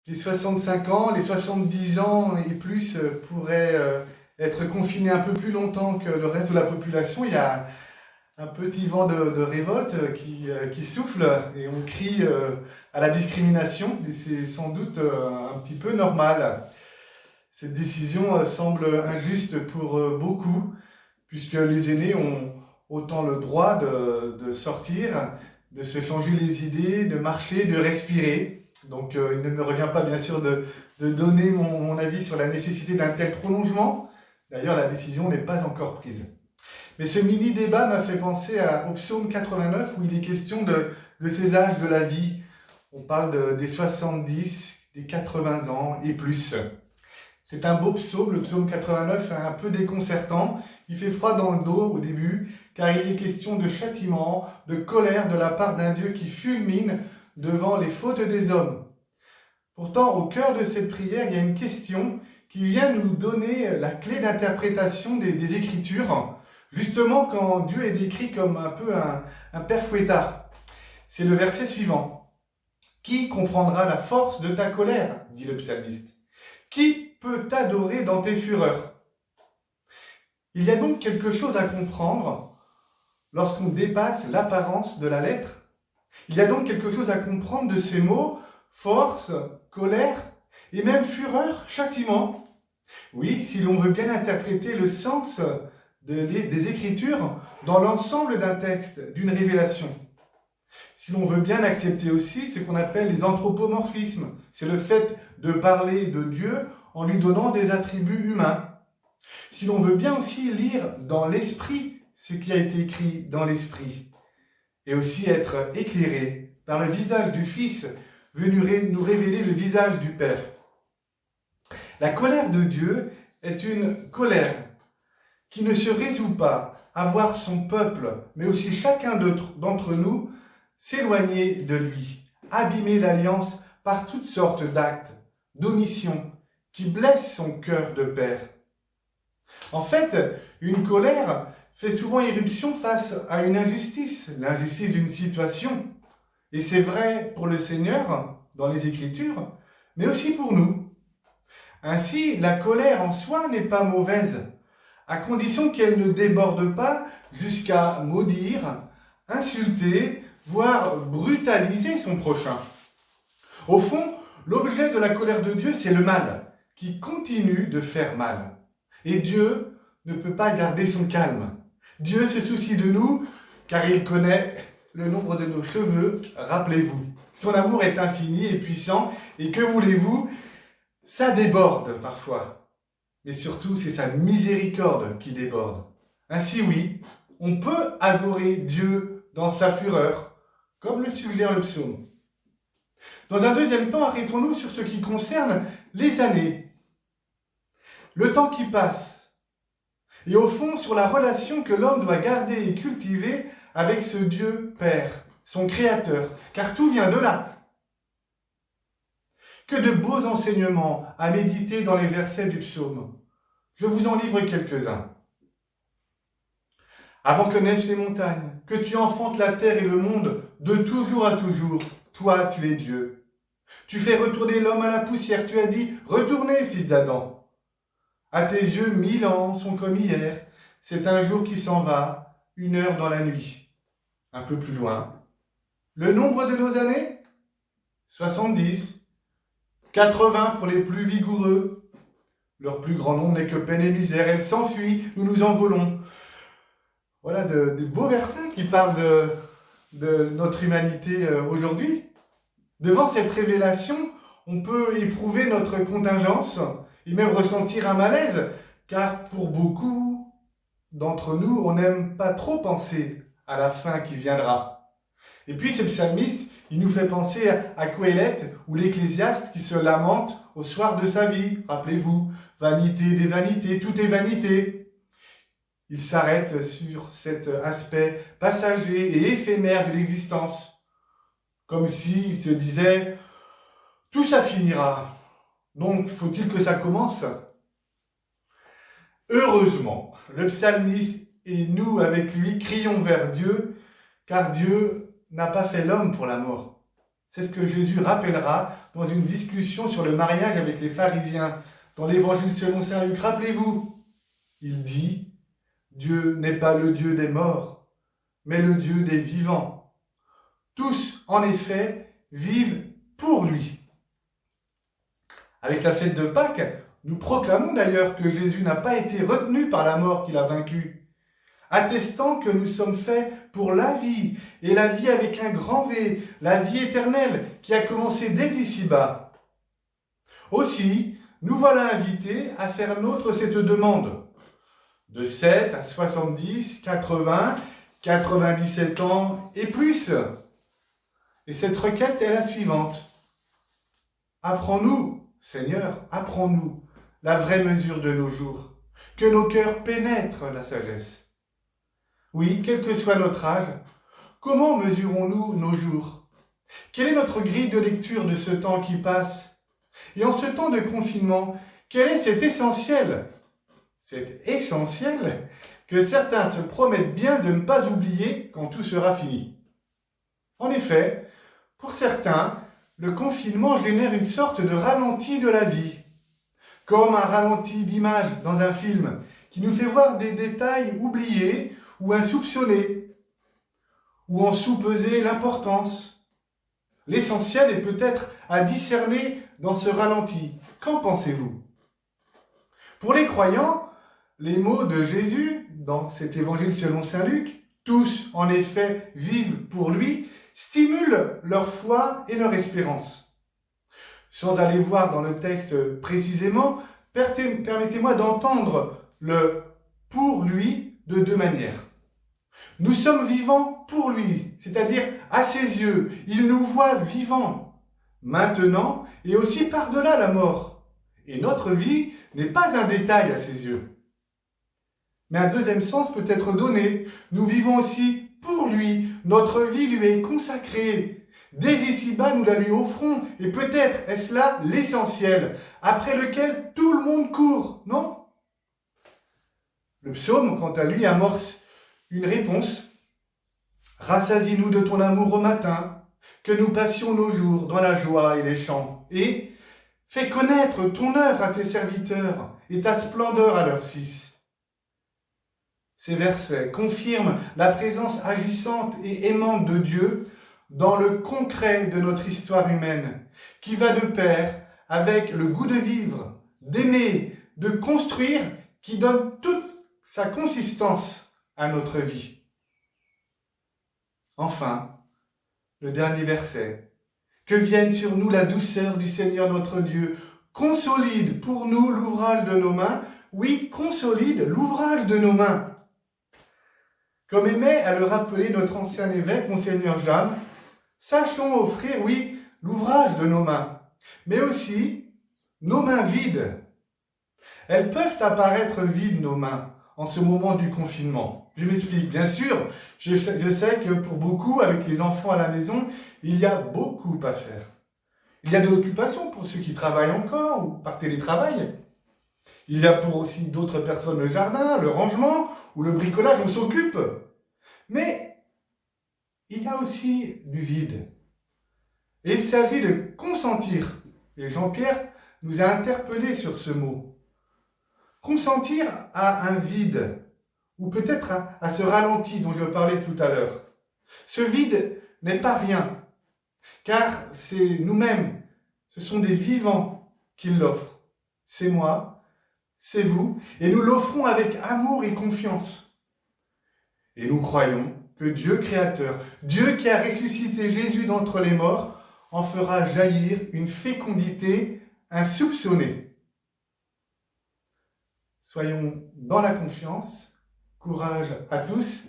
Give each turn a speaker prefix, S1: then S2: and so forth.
S1: les 65 ans, les 70 ans et plus pourraient être confinés un peu plus longtemps que le reste de la population. Il y a un petit vent de révolte qui souffle et on crie à la discrimination. Et c'est sans doute un petit peu normal. Cette décision semble injuste pour beaucoup, puisque les aînés ont autant le droit de sortir, de se changer les idées, de marcher, de respirer. Donc il ne me revient pas bien sûr de donner mon avis sur la nécessité d'un tel prolongement. D'ailleurs, la décision n'est pas encore prise. Mais ce mini-débat m'a fait penser au psaume 89 où il est question de ces âges de la vie. On parle des 70, des 80 ans et plus. C'est un beau psaume, le psaume 89, un peu déconcertant. Il fait froid dans le dos au début, car il est question de châtiment, de colère de la part d'un Dieu qui fulmine devant les fautes des hommes. Pourtant, au cœur de cette prière, il y a une question qui vient nous donner la clé d'interprétation des Écritures, justement quand Dieu est décrit comme un peu un père fouettard. C'est le verset suivant. « Qui comprendra la force de ta colère ?» dit le psalmiste. « Qui peut t'adorer dans tes fureurs ?» Il y a donc quelque chose à comprendre lorsqu'on dépasse l'apparence de la lettre. Il y a donc quelque chose à comprendre de ces mots, force, colère et même fureur, châtiment. Oui, si l'on veut bien interpréter le sens des Écritures dans l'ensemble d'un texte, d'une révélation. Si l'on veut bien accepter aussi ce qu'on appelle les anthropomorphismes, c'est le fait de parler de Dieu en lui donnant des attributs humains. Si l'on veut bien aussi lire dans l'esprit ce qui a été écrit dans l'esprit, et aussi être éclairé par le visage du Fils venu nous révéler le visage du Père. La colère de Dieu est une colère qui ne se résout pas à voir son peuple, mais aussi chacun d'entre nous, s'éloigner de lui, abîmer l'alliance par toutes sortes d'actes, d'omissions, qui blessent son cœur de père. En fait, une colère fait souvent irruption face à une injustice, l'injustice d'une situation. Et c'est vrai pour le Seigneur, dans les Écritures, mais aussi pour nous. Ainsi, la colère en soi n'est pas mauvaise, à condition qu'elle ne déborde pas jusqu'à maudire, insulter, voire brutaliser son prochain. Au fond, l'objet de la colère de Dieu, c'est le mal, qui continue de faire mal. Et Dieu ne peut pas garder son calme. Dieu se soucie de nous, car il connaît le nombre de nos cheveux, rappelez-vous. Son amour est infini et puissant, et que voulez-vous, ça déborde parfois. Mais surtout, c'est sa miséricorde qui déborde. Ainsi oui, on peut adorer Dieu dans sa fureur, comme le suggère le psaume. Dans un deuxième temps, arrêtons-nous sur ce qui concerne les années, le temps qui passe, et au fond sur la relation que l'homme doit garder et cultiver avec ce Dieu Père, son Créateur, car tout vient de là. Que de beaux enseignements à méditer dans les versets du psaume. Je vous en livre quelques-uns. Avant que naissent les montagnes, que tu enfantes la terre et le monde, de toujours à toujours, toi tu es Dieu. Tu fais retourner l'homme à la poussière, tu as dit, retournez, fils d'Adam. À tes yeux, 1000 ans sont comme hier, c'est un jour qui s'en va, 1 heure dans la nuit. Un peu plus loin. Le nombre de nos années 70, 80 pour les plus vigoureux. Leur plus grand nombre n'est que peine et misère, elles s'enfuient, nous nous envolons. Voilà de beaux versets qui parlent de notre humanité aujourd'hui. Devant cette révélation, on peut éprouver notre contingence et même ressentir un malaise, car pour beaucoup d'entre nous, on n'aime pas trop penser à la fin qui viendra. Et puis ce psalmiste, il nous fait penser à Coëlette ou l'Ecclésiaste qui se lamente au soir de sa vie. Rappelez-vous, vanité des vanités, tout est vanité. Il s'arrête sur cet aspect passager et éphémère de l'existence, comme s'il se disait « tout ça finira, donc faut-il que ça commence ?» Heureusement, le psalmiste et nous avec lui crions vers Dieu, car Dieu n'a pas fait l'homme pour la mort. C'est ce que Jésus rappellera dans une discussion sur le mariage avec les pharisiens dans l'Évangile selon saint Luc. Rappelez-vous, il dit « Dieu n'est pas le Dieu des morts, mais le Dieu des vivants. Tous, en effet, vivent pour lui. » Avec la fête de Pâques, nous proclamons d'ailleurs que Jésus n'a pas été retenu par la mort qu'il a vaincue, attestant que nous sommes faits pour la vie, et la vie avec un grand V, la vie éternelle qui a commencé dès ici-bas. Aussi, nous voilà invités à faire nôtre cette demande. De 7 à 70, 80, 97 ans et plus. Et cette requête est la suivante. Apprends-nous, Seigneur, apprends-nous la vraie mesure de nos jours, que nos cœurs pénètrent la sagesse. Oui, quel que soit notre âge, comment mesurons-nous nos jours? Quelle est notre grille de lecture de ce temps qui passe? Et en ce temps de confinement, quel est cet essentiel? C'est essentiel que certains se promettent bien de ne pas oublier quand tout sera fini. En effet, pour certains, le confinement génère une sorte de ralenti de la vie, comme un ralenti d'image dans un film qui nous fait voir des détails oubliés ou insoupçonnés, ou en sous-peser l'importance. L'essentiel est peut-être à discerner dans ce ralenti. Qu'en pensez-vous? Pour les croyants, les mots de Jésus dans cet évangile selon saint Luc, tous en effet vivent pour lui, stimulent leur foi et leur espérance. Sans aller voir dans le texte précisément, permettez-moi d'entendre le « pour lui » de deux manières. Nous sommes vivants pour lui, c'est-à-dire à ses yeux. Il nous voit vivants, maintenant et aussi par-delà la mort. Et notre vie n'est pas un détail à ses yeux. Mais un deuxième sens peut être donné. Nous vivons aussi pour lui. Notre vie lui est consacrée. Dès ici-bas, nous la lui offrons. Et peut-être est-ce là l'essentiel, après lequel tout le monde court, non? Le psaume, quant à lui, amorce une réponse. « Rassasie-nous de ton amour au matin, que nous passions nos jours dans la joie et les chants. Et fais connaître ton œuvre à tes serviteurs et ta splendeur à leurs fils. » Ces versets confirment la présence agissante et aimante de Dieu dans le concret de notre histoire humaine, qui va de pair avec le goût de vivre, d'aimer, de construire, qui donne toute sa consistance à notre vie. Enfin, le dernier verset. Que vienne sur nous la douceur du Seigneur notre Dieu, consolide pour nous l'ouvrage de nos mains, oui, consolide l'ouvrage de nos mains. Comme aimait à le rappeler notre ancien évêque, Monseigneur Jeanne, sachons offrir, oui, l'ouvrage de nos mains, mais aussi nos mains vides. Elles peuvent apparaître vides, nos mains, en ce moment du confinement. Je m'explique. Bien sûr, je sais que pour beaucoup, avec les enfants à la maison, il y a beaucoup à faire. Il y a de l'occupation pour ceux qui travaillent encore ou par télétravail. Il y a pour aussi d'autres personnes le jardin, le rangement ou le bricolage, on s'occupe. Mais il y a aussi du vide. Et il s'agit de consentir. Et Jean-Pierre nous a interpellés sur ce mot. Consentir à un vide, ou peut-être à ce ralenti dont je parlais tout à l'heure. Ce vide n'est pas rien, car c'est nous-mêmes, ce sont des vivants qui l'offrent. C'est moi, c'est vous, et nous l'offrons avec amour et confiance. Et nous croyons que Dieu créateur, Dieu qui a ressuscité Jésus d'entre les morts, en fera jaillir une fécondité insoupçonnée. Soyons dans la confiance, courage à tous.